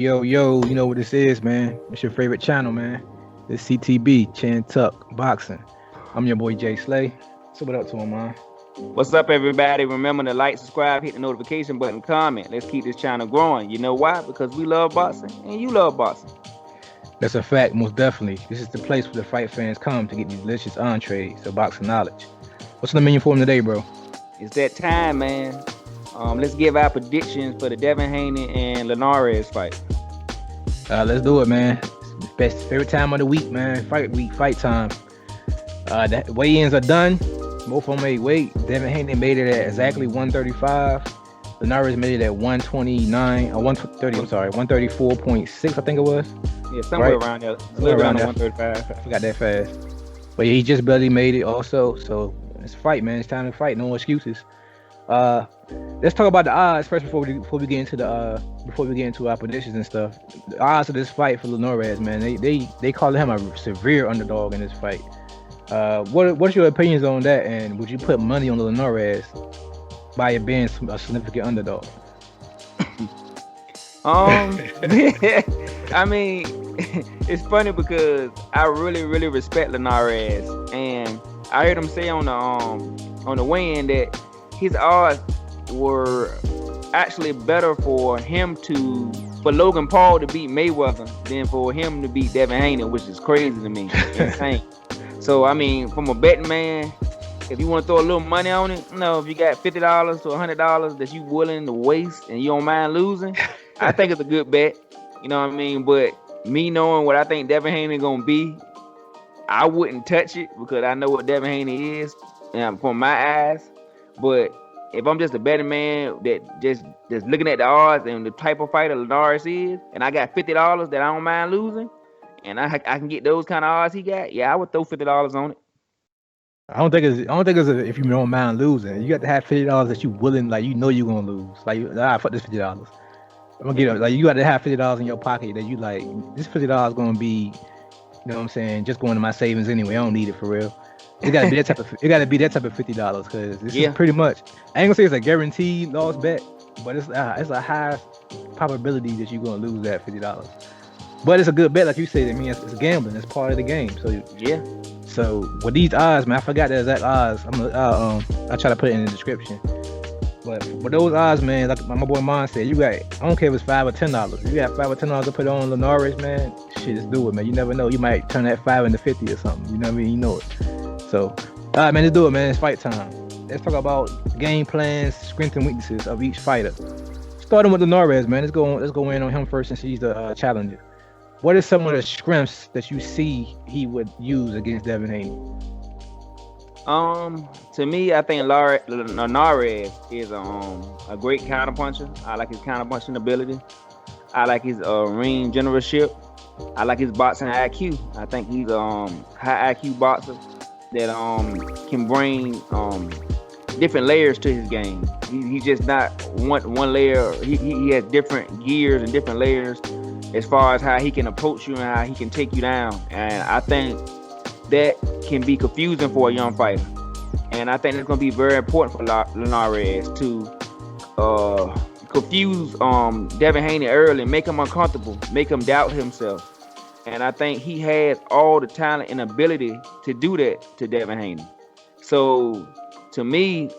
Yo, yo, you know what this is, man. It's your favorite channel, man. This CTB, Chin Tuck, Boxing. I'm your boy Jay Slay. So what up to him, man? What's up, everybody? Remember to like, subscribe, hit the notification button, comment. Let's keep this channel growing. You know why? Because we love boxing and you love boxing. That's a fact, most definitely. This is the place where the fight fans come to get these delicious entrees of boxing knowledge. What's on the menu for him today, bro? It's that time, man. Let's give our predictions for the Devin Haney and Linares fight. Let's do it, man. It's the best favorite time of the week, man. Fight week, fight time. The weigh-ins are done. Both of them made weight. Devin Haney made it at exactly 135. Linares made it at 129 or 130. I'm sorry, 134.6. I think it was. Yeah, somewhere around there. A little around 135. I forgot that fast. But yeah, he just barely made it also. So it's a fight, man. It's time to fight. No excuses. Let's talk about the odds first before we get into our predictions and stuff. The odds of this fight for Linares, man, they call him a severe underdog in this fight. What's your opinions on that? And would you put money on Linares by it being a significant underdog? I mean, it's funny because I really, really respect Linares, and I heard him say on the weigh-in that his odds were actually better for Logan Paul to beat Mayweather than for him to beat Devin Haney, which is crazy to me. Insane. So I mean, from a betting man, if you want to throw a little money on it, if you got $50 to $100 that you willing to waste and you don't mind losing, I think it's a good bet. You know what I mean? But me knowing what I think Devin Haney gonna be, I wouldn't touch it because I know what Devin Haney is from my eyes. But if I'm just a betting man that just looking at the odds and the type of fighter Linares is, and I got $50 that I don't mind losing, and I can get those kind of odds he got, yeah, I would throw $50 on it. I don't think it's if you don't mind losing. You got to have $50 that you willing, like you know you're gonna lose. Like, fuck this $50. I'm gonna get it. Like, you got to have $50 in your pocket that you like. This $50 gonna be, you know what I'm saying, just going to my savings anyway. I don't need it for real. It gotta be that type of $50 because this is pretty much. I ain't gonna say it's a guaranteed loss bet, but it's a high probability that you're gonna lose that $50. But it's a good bet, like you said. I mean, it's gambling. It's part of the game. So yeah. So with these odds, man, I forgot the exact odds. I'll try to put it in the description. But with those odds, man, like my boy Mon said, I don't care if it's $5 or $10. If you got $5 or $10 to put on Linares, man, shit, just do it, man. You never know. You might turn that 5 into 50 or something. You know what I mean? You know it. So, all right, man, let's do it, man. It's fight time. Let's talk about game plans, strengths, and weaknesses of each fighter. Starting with Linares, man. Let's go in on him first since he's the challenger. What are some of the strengths that you see he would use against Devin Haney? To me, I think Linares is a great counterpuncher. I like his counterpunching ability. I like his ring generalship. I like his boxing IQ. I think he's a high IQ boxer that can bring different layers to his game. He's just not one layer. He has different gears and different layers as far as how he can approach you and how he can take you down. And I think that can be confusing for a young fighter. And I think it's going to be very important for Linares to confuse Devin Haney early, make him uncomfortable, make him doubt himself. And I think he has all the talent and ability to do that to Devin Haney. So to me,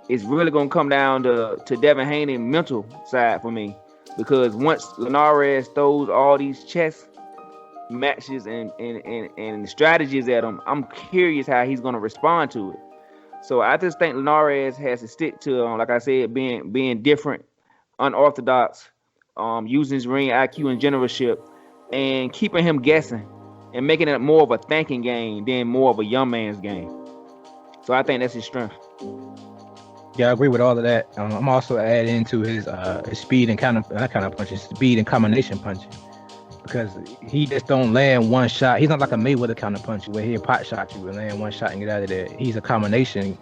it's really going to come down to Devin Haney's mental side for me. Because once Linares throws all these chess matches and strategies at him, I'm curious how he's going to respond to it. So I just think Linares has to stick to, like I said, being different, unorthodox, using his ring IQ and generalship, and keeping him guessing and making it more of a thinking game than more of a young man's game. So I think that's his strength. Yeah, I agree with all of that. I'm also adding into his speed and speed and combination punching, because he just don't land one shot. He's not like a Mayweather counter puncher where he'll pot shot you and land one shot and get out of there. He's a combination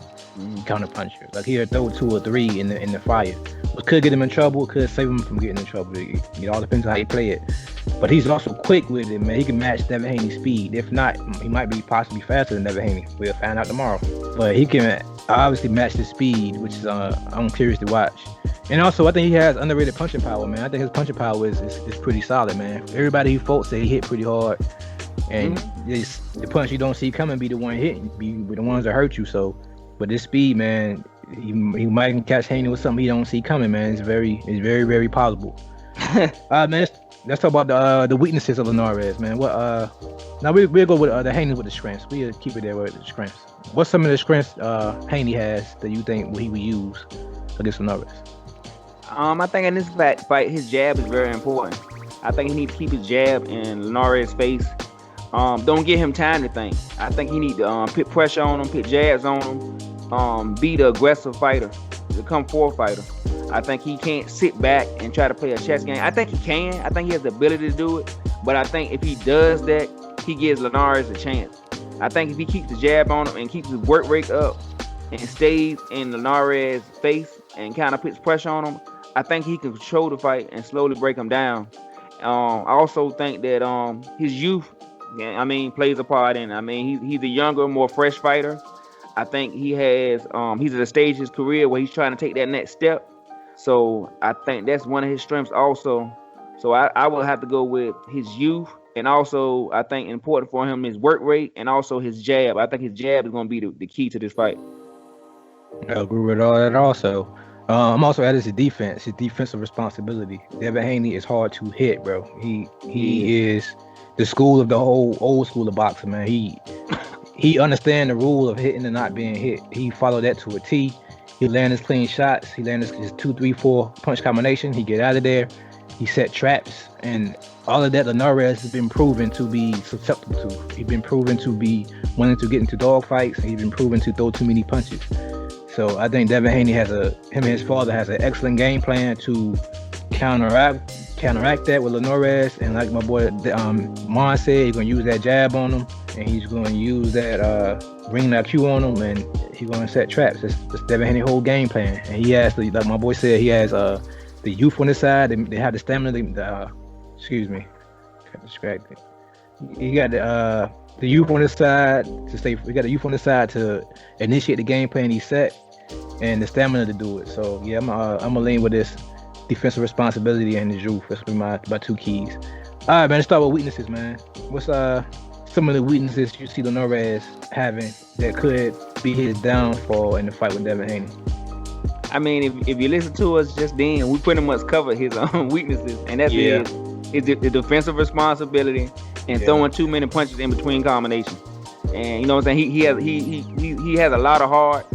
counter puncher. Like he'll throw 2 or 3 in the fire, which could get him in trouble, could save him from getting in trouble. It all depends on how you play it. But he's also quick with it, man. He can match Devin Haney's speed. If not, he might be possibly faster than Devin Haney. We'll find out tomorrow. But he can obviously match his speed, which is I'm curious to watch. And also, I think he has underrated punching power, man. I think his punching power is pretty solid, man. Everybody who fought say he hit pretty hard, and the punch you don't see coming be the one hitting, be the ones that hurt you. So, but this speed, man, he might catch Haney with something he don't see coming, man. It's very, very possible. Man, let's talk about the weaknesses of Linares, man. What now we'll go with the Haney with the strengths. We'll keep it there with the strengths. What's some of the strengths Haney has that you think he would use against Linares? I think in this fight, his jab is very important. I think he needs to keep his jab in Linares' face. Don't give him time to think. I think he need to put pressure on him, put jabs on him, be the aggressive fighter, the come forward fighter. I think he can't sit back and try to play a chess game. I think he can. I think he has the ability to do it. But I think if he does that, he gives Linares a chance. I think if he keeps the jab on him and keeps his work rate up and stays in Linares' face and kind of puts pressure on him, I think he can control the fight and slowly break him down. I also think that his youth, plays a part in it. He's a younger, more fresh fighter. I think he's at a stage in his career where he's trying to take that next step. So I think that's one of his strengths also. So I will have to go with his youth, and also I think important for him is work rate and also his jab. I think his jab is going to be the key to this fight. I agree with all that also. I'm also at his defensive responsibility. Devin Haney is hard to hit, bro. He is the school of the whole old school of boxing, man. He understands the rule of hitting and not being hit. He followed that to a T. He land his clean shots. He land his 2, 3, 4 punch combination. He get out of there. He set traps, and all of that Linares has been proven to be susceptible to. He's been proven to be wanting to get into dog fights. He's been proven to throw too many punches. So I think Devin Haney him and his father has an excellent game plan to counteract that with Linares. And like my boy Mon said, he's gonna use that jab on him, and he's gonna use that ring that Q on him, and he's gonna set traps. That's Devin Haney's whole game plan. And he has, like my boy said, he has the youth on his side. They have the stamina. Excuse me, got distracted. He got the youth on his side to stay. We got the youth on his side to initiate the game plan he set, and the stamina to do it. So yeah, I'm gonna lean with this defensive responsibility and his youth. That's gonna be my two keys. All right, man. Let's start with weaknesses, man. What's some of the weaknesses you see Linares having that could be his downfall in the fight with Devin Haney? If you listen to us just then, we pretty much covered his weaknesses, and that's the defensive responsibility and throwing too many punches in between combinations. And you know what I'm saying? He has a lot of heart,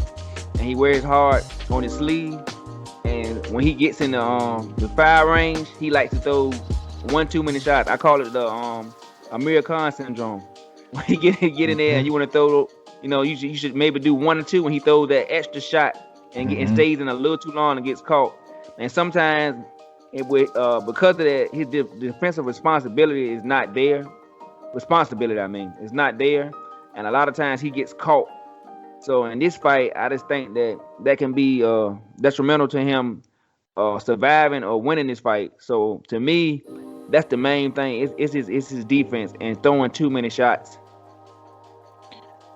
and he wears heart on his sleeve. And when he gets in the fire range, he likes to throw one too many shots. I call it the Amir Khan syndrome. When he get in there and you want to throw, you should maybe do 1 or 2 when he throws that extra shot and stays in a little too long and gets caught. And sometimes because of that, his defensive responsibility is not there. Is not there, and a lot of times he gets caught. So in this fight, I just think that can be detrimental to him surviving or winning this fight. So to me, that's the main thing. It's his defense and throwing too many shots.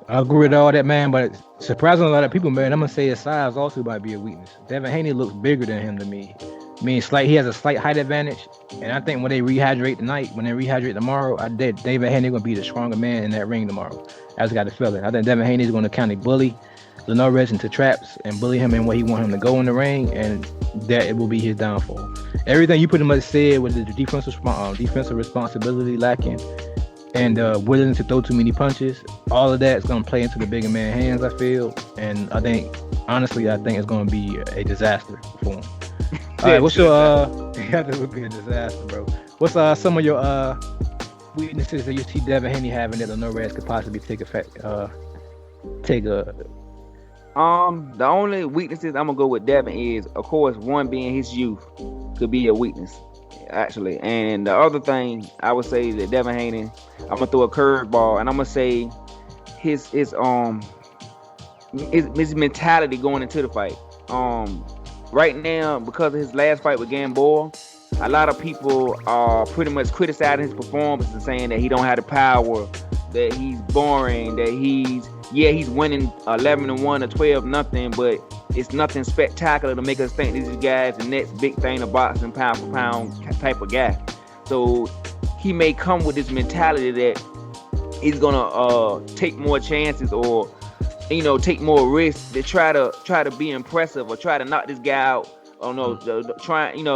I agree with all that, man, but surprisingly, a lot of people, man, I'm gonna say his size also might be a weakness. Devin Haney looks bigger than him to me. He has a slight height advantage, and I think when they rehydrate tonight, when they rehydrate tomorrow, Devin Haney gonna be the stronger man in that ring tomorrow. I just got the feeling. I think Devin Haney is gonna kind of bully Linares into traps and bully him in where he want him to go in the ring, and that it will be his downfall. Everything you pretty much said with the defensive responsibility lacking and willing to throw too many punches, all of that is gonna play into the bigger man's hands, I feel, and I think it's gonna be a disaster for him. All right, what's your that would be a disaster, bro. What's some of your weaknesses that you see Devin Haney having that Linares could possibly take effect? The only weaknesses I'm gonna go with Devin is, of course, one being his youth could be a weakness, actually. And the other thing I would say that Devin Haney, I'm gonna throw a curveball, and I'm gonna say his mentality going into the fight. Right now, because of his last fight with Gamboa, a lot of people are pretty much criticizing his performance and saying that he don't have the power, that he's boring, that he's yeah, he's winning 11-1 or 12-0, but it's nothing spectacular to make us think this guy's the next big thing of boxing, pound for pound type of guy. So he may come with this mentality that he's gonna take more chances, or take more risks to try to be impressive or try to knock this guy out. Oh no,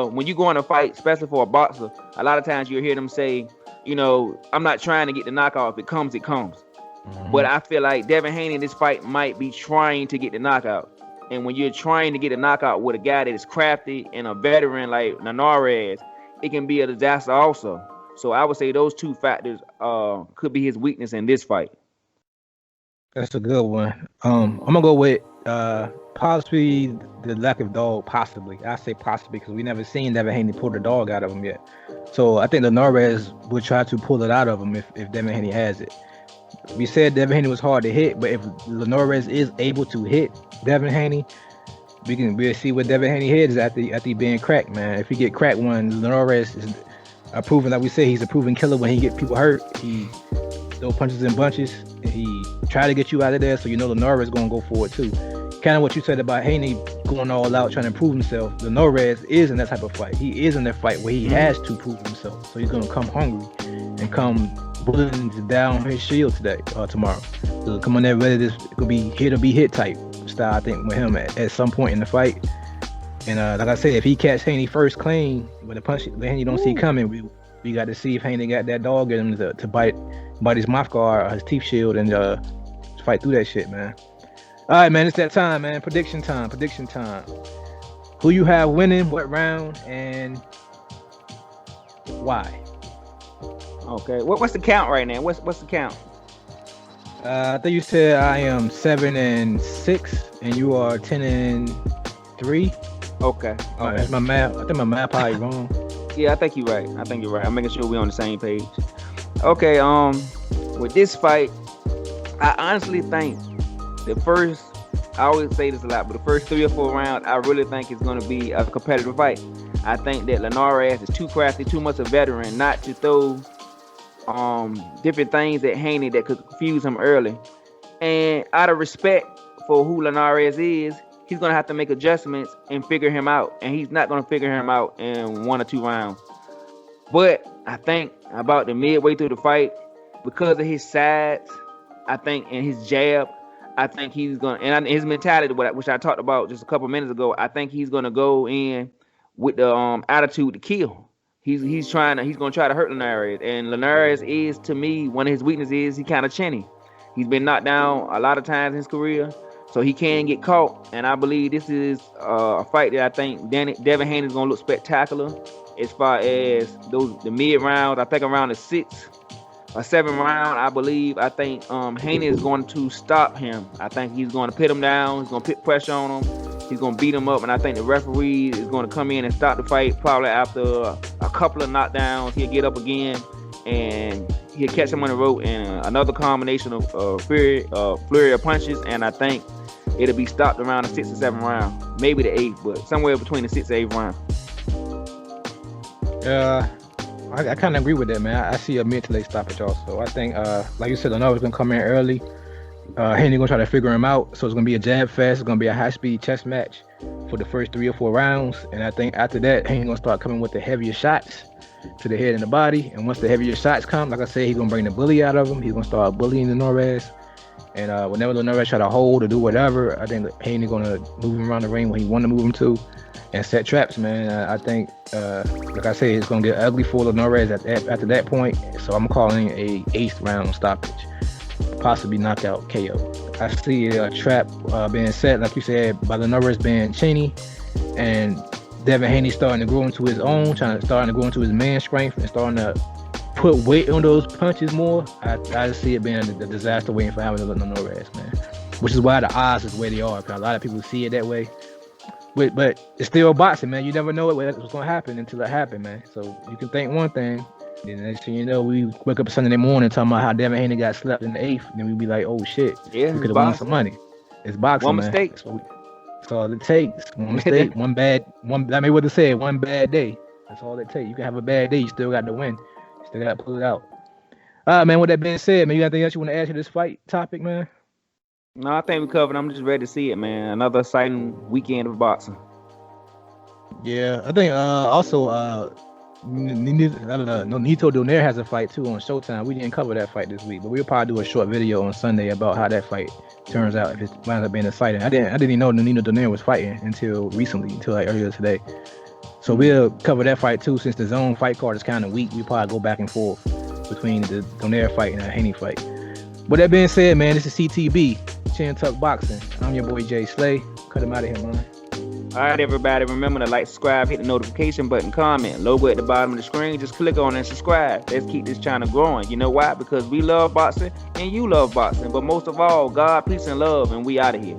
when you go in a fight, especially for a boxer, a lot of times you'll hear them say, I'm not trying to get the knockout. If it comes, it comes. But I feel like Devin Haney in this fight might be trying to get the knockout. And when you're trying to get a knockout with a guy that is crafty and a veteran like Linares, it can be a disaster also. So I would say those two factors could be his weakness in this fight. That's a good one. I'm gonna go with possibly the lack of dog. Possibly, I say possibly because we never seen Devin Haney pull the dog out of him yet. So I think Linares would try to pull it out of him if Devin Haney has it. We said Devin Haney was hard to hit, but if Linares is able to hit Devin Haney, we'll see what Devin Haney hits after he being cracked, man. If he get cracked one, Linares is a proven, like we say, he's a proven killer when he get people hurt. He throw punches and bunches, and he try to get you out of there, so Linares is gonna go for it too. Kind of what you said about Haney going all out trying to prove himself. Linares is in that type of fight. He is in that fight where he has to prove himself. So he's gonna come hungry and come bullying down his shield tomorrow. So come on there ready. This gonna be hit or be hit type style, I think, with him at some point in the fight. And like I said, if he catch Haney first clean with the punch that Haney don't see coming, we got to see if Haney got that dog in him to bite his mouth guard or his teeth shield and fight through that shit, man. All right, man, it's that time, man. Prediction time. Who you have winning, what round, and why? Okay, what's the count right now? What's the count? I think you said I am 7-6, and you are 10-3. Okay. That's my math. I think my math probably wrong. Yeah, I think you're right. I'm making sure we're on the same page. Okay. With this fight, I honestly think I always say this a lot, but the first 3 or 4 rounds, I really think it's going to be a competitive fight. I think that Linares is too crafty, too much a veteran not to throw different things at Haney that could confuse him early. And out of respect for who Linares is, he's going to have to make adjustments and figure him out. And he's not going to figure him out in 1 or 2 rounds. But I think about the midway through the fight, because of his sides, I think, and his jab, I think he's going to, and his mentality, which I talked about just a couple minutes ago, I think he's going to go in with the attitude to kill. He's going to try to hurt Linares. And Linares is, to me, one of his weaknesses is he kind of chinny. He's been knocked down a lot of times in his career, so he can get caught. And I believe this is a fight that I think Devin Haney is going to look spectacular as far as the mid rounds. I think around the 6th or 7th round, I think Haney is going to stop him. I think he's going to put him down. He's going to put pressure on him. He's going to beat him up. And I think the referee is going to come in and stop the fight probably after a couple of knockdowns. He'll get up again and he'll catch him on the rope, and another combination of flurry of punches. And I think it'll be stopped around the 6th or 7th round, maybe the 8th, but somewhere between the 6th and 8th round. I kind of agree with that, man. I see a mid to late stoppage also. I think, like you said, Linares gonna come in early. Haney gonna try to figure him out. So it's gonna be a jab fest. It's gonna be a high speed chess match for the first 3 or 4 rounds. And I think after that, Haney gonna start coming with the heavier shots to the head and the body. And once the heavier shots come, like I said, he's gonna bring the bully out of him. He's gonna start bullying Linares. And whenever Linares try to hold or do whatever, I think Haney gonna move him around the ring when he want to move him to, and set traps, man. I think, like I said, it's gonna get ugly for Linares after that point. So I'm calling a 8th round stoppage, possibly knockout KO. I see a trap being set, like you said, by Linares being chinny, and Devin Haney starting to grow into his own, starting to grow into his man strength, and starting to put weight on those punches more. I see it being a disaster waiting for him to Linares, man. Which is why the odds is where they are, because a lot of people see it that way. But it's still boxing, man. You never know what's going to happen until it happens, man. So you can think one thing, and next thing you know, we wake up Sunday morning talking about how Devin Haney got slept in the 8th, and then we be like, oh shit, yeah, we could have won some money. It's boxing, one man. Mistake. That's all it takes. One mistake, one bad day. That's all it takes. You can have a bad day, you still got to win. You still got to pull it out. All right, man, with that being said, man, you got anything else you want to add to this fight topic, man? No, I think we covered. I'm just ready to see it, man. Another exciting weekend of boxing. Yeah, I think also Nonito Donaire has a fight too on Showtime. We didn't cover that fight this week, but we'll probably do a short video on Sunday about how that fight turns out if it winds up being exciting. I didn't even know Nonito Donaire was fighting until recently, until like earlier today. So we'll cover that fight too. Since the zone fight card is kind of weak, we probably go back and forth between the Donaire fight and the Haney fight. With that being said, man, this is CTB, Chin Tuck Boxing. I'm your boy Jay Slay. Cut him out of here, man. All right, everybody, remember to like, subscribe, hit the notification button, comment. Logo at the bottom of the screen, just click on it and subscribe. Let's keep this channel growing. You know why? Because we love boxing and you love boxing. But most of all, God, peace, and love, and we out of here.